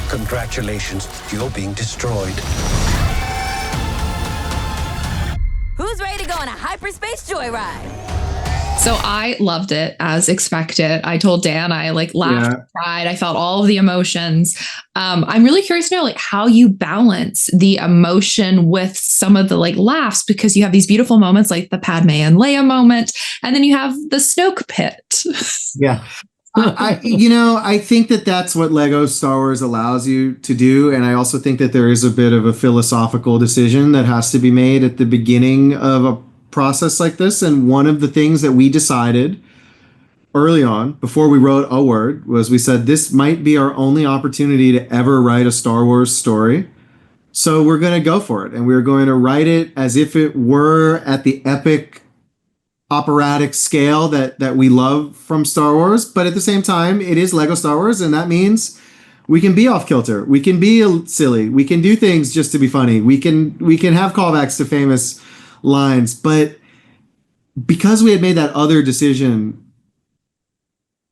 Congratulations, you're being destroyed. Who's ready to go on a hyperspace joyride? So I loved it as expected. I told Dan I laughed, cried. I felt all of the emotions. I'm really curious to know how you balance the emotion with some of the laughs, because you have these beautiful moments like the Padme and Leia moment, and then you have the Snoke pit. Yeah. I think that's what Lego Star Wars allows you to do. And I also think that there is a bit of a philosophical decision that has to be made at the beginning of a process like this. And one of the things that we decided early on, before we wrote a word, was we said this might be our only opportunity to ever write a Star Wars story. So we're going to go for it. And we're going to write it as if it were at the epic operatic scale that we love from Star Wars. But at the same time, it is Lego Star Wars. And that means we can be off kilter. We can be silly. We can do things just to be funny. We can have callbacks to famous lines. But because we had made that other decision,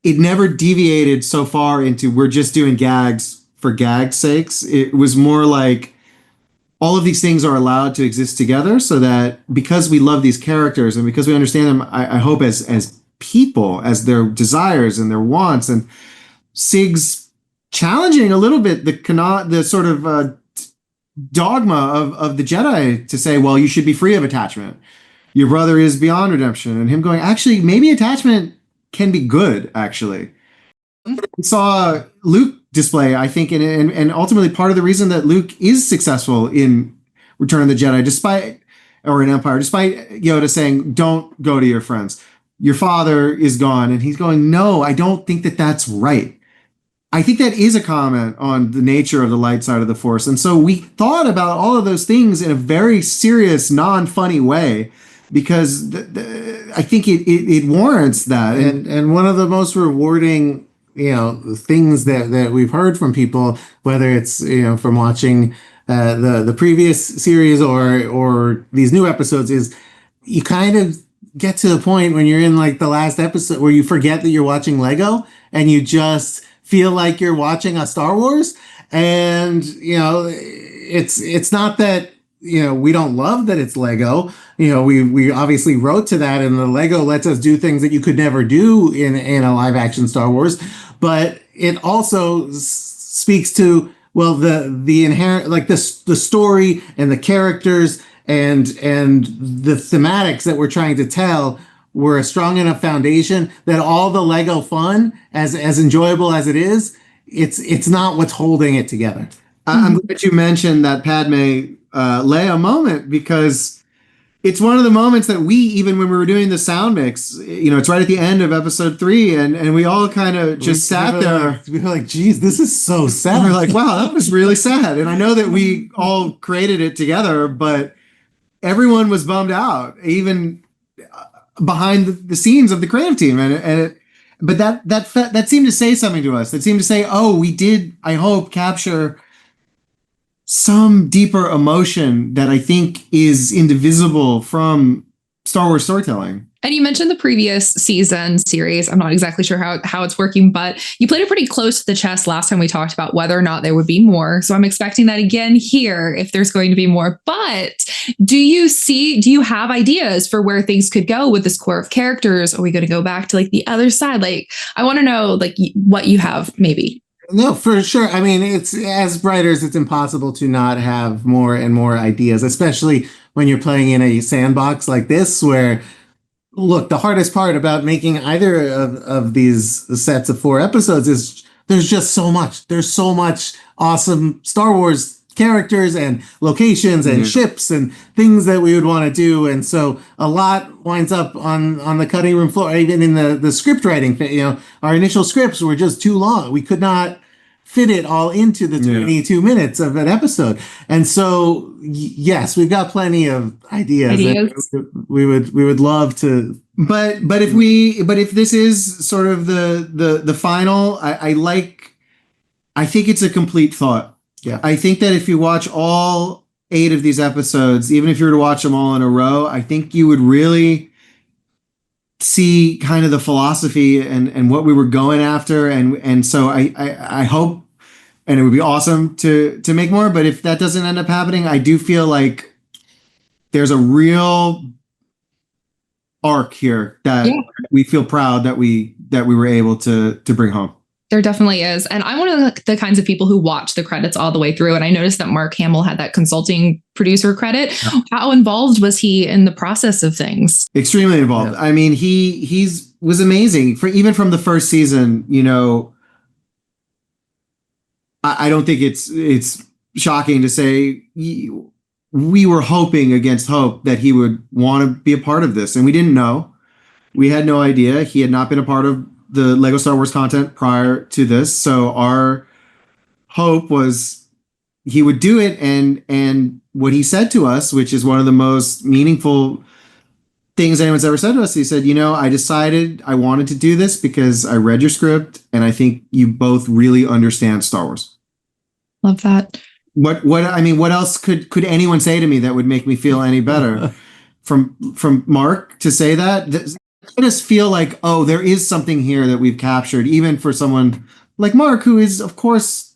it never deviated so far into we're just doing gags for gag's sakes. It was more like all of these things are allowed to exist together, so that because we love these characters and because we understand them, I hope as people, as their desires and their wants, and Sig's challenging a little bit the sort of dogma of the Jedi to say, well, you should be free of attachment. Your brother is beyond redemption, and him going, actually, maybe attachment can be good, actually. We saw Luke display, I think, and ultimately part of the reason that Luke is successful in Return of the Jedi, despite Yoda saying, don't go to your friends. Your father is gone. And he's going, no, I don't think that's right. I think that is a comment on the nature of the light side of the Force. And so we thought about all of those things in a very serious, non-funny way, because I think it warrants that. And one of the most rewarding things that we've heard from people, whether it's from watching the previous series or these new episodes, is you kind of get to the point when you're in the last episode where you forget that you're watching Lego and you just feel like you're watching a Star Wars. And it's not that we don't love that it's Lego. We obviously wrote to that, and the Lego lets us do things that you could never do in a live action Star Wars. But it also speaks to, well, the inherent, the story and the characters and the thematics that we're trying to tell were a strong enough foundation that all the Lego fun, as enjoyable as it is, it's not what's holding it together. I'm glad you mentioned that Padme Leia moment, because it's one of the moments that we, even when we were doing the sound mix, it's right at the end of episode 3, and we all kind of just sat there. We were like, geez, this is so sad. And we're like, wow, that was really sad. And I know that we all created it together, but everyone was bummed out, even behind the scenes of the creative team. But that seemed to say something to us. That seemed to say, oh, we did, I hope, capture some deeper emotion that I think is indivisible from Star Wars storytelling. And you mentioned the previous season series. I'm not exactly sure how it's working, but you played it pretty close to the chest last time we talked about whether or not there would be more. So I'm expecting that again here if there's going to be more. But do you have ideas for where things could go with this core of characters? Are we going to go back to the other side? I want to know what you have maybe. No, for sure. I mean, it's, as writers, it's impossible to not have more and more ideas, especially when you're playing in a sandbox like this, where, look, the hardest part about making either of these sets of 4 episodes is there's just so much. There's so much awesome Star Wars characters and locations and ships and things that we would want to do. And so a lot winds up on the cutting room floor, even in the script writing. Our initial scripts were just too long. We could not fit it all into the 22 minutes of an episode. And so, yes, we've got plenty of ideas. We would love to. But if this is sort of the final, I think it's a complete thought. Yeah. I think that if you watch all 8 of these episodes, even if you were to watch them all in a row, I think you would really see kind of the philosophy and what we were going after. And so I hope and it would be awesome to make more. But if that doesn't end up happening, I do feel like there's a real arc here that we feel proud that we were able to bring home. There definitely is. And I'm one of the kinds of people who watch the credits all the way through. And I noticed that Mark Hamill had that consulting producer credit. Yeah. How involved was he in the process of things? Extremely involved. Yeah. I mean, he was amazing even from the first season. You know, I don't think it's shocking to say we were hoping against hope that he would want to be a part of this. And we didn't know. We had no idea. He had not been a part of the Lego Star Wars content prior to this. So our hope was he would do it. And what he said to us, which is one of the most meaningful things anyone's ever said to us, he said, you know, I decided I wanted to do this because I read your script and I think you both really understand Star Wars. Love that. What I mean, what else could anyone say to me that would make me feel any better? from Mark to say that? I just feel like, oh, there is something here that we've captured, even for someone like Mark, who is, of course,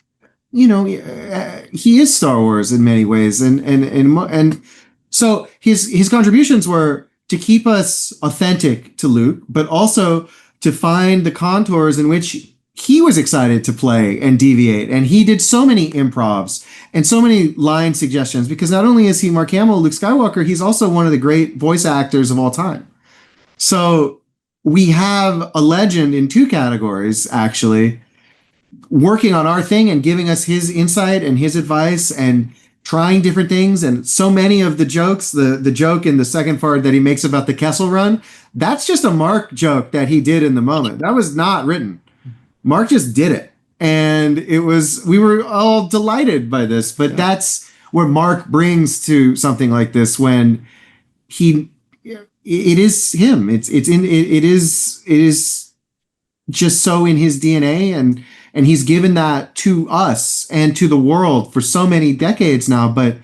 you know, he is Star Wars in many ways, and so his contributions were to keep us authentic to Luke, but also to find the contours in which he was excited to play and deviate, and he did so many improvs and so many line suggestions because not only is he Mark Hamill, Luke Skywalker, he's also one of the great voice actors of all time. So we have a legend in two categories, actually, working on our thing and giving us his insight and his advice and trying different things. And so many of the jokes, the joke in the second part that he makes about the Kessel Run, that's just a Mark joke that he did in the moment. That was not written. Mark just did it. And we were all delighted by this, but that's where Mark brings to something like this when it is him. It is just so in his DNA, and he's given that to us and to the world for so many decades now. But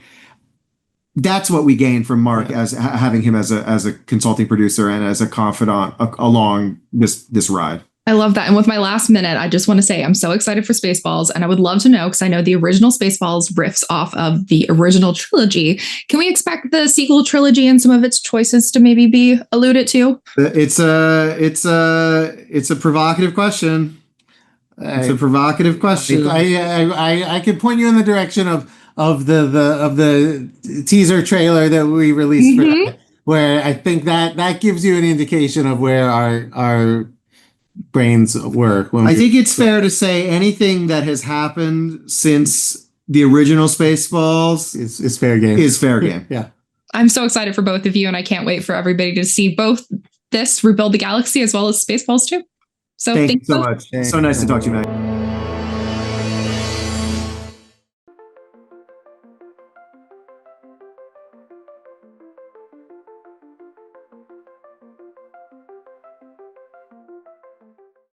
that's what we gain from Mark as having him as a consulting producer and as a confidant along this ride. I love that. And with my last minute, I just want to say I'm so excited for Spaceballs, and I would love to know, because I know the original Spaceballs riffs off of the original trilogy. Can we expect the sequel trilogy and some of its choices to maybe be alluded to? It's a provocative question. It's a provocative question. I could point you in the direction of the teaser trailer that we released for that, where I think that gives you an indication of where our brains were. I think it's fair to say anything that has happened since the original Spaceballs is fair game. Is fair game. Yeah. I'm so excited for both of you, and I can't wait for everybody to see both this Rebuild the Galaxy as well as Spaceballs too. So thank you so much. So nice to talk to you, Meg.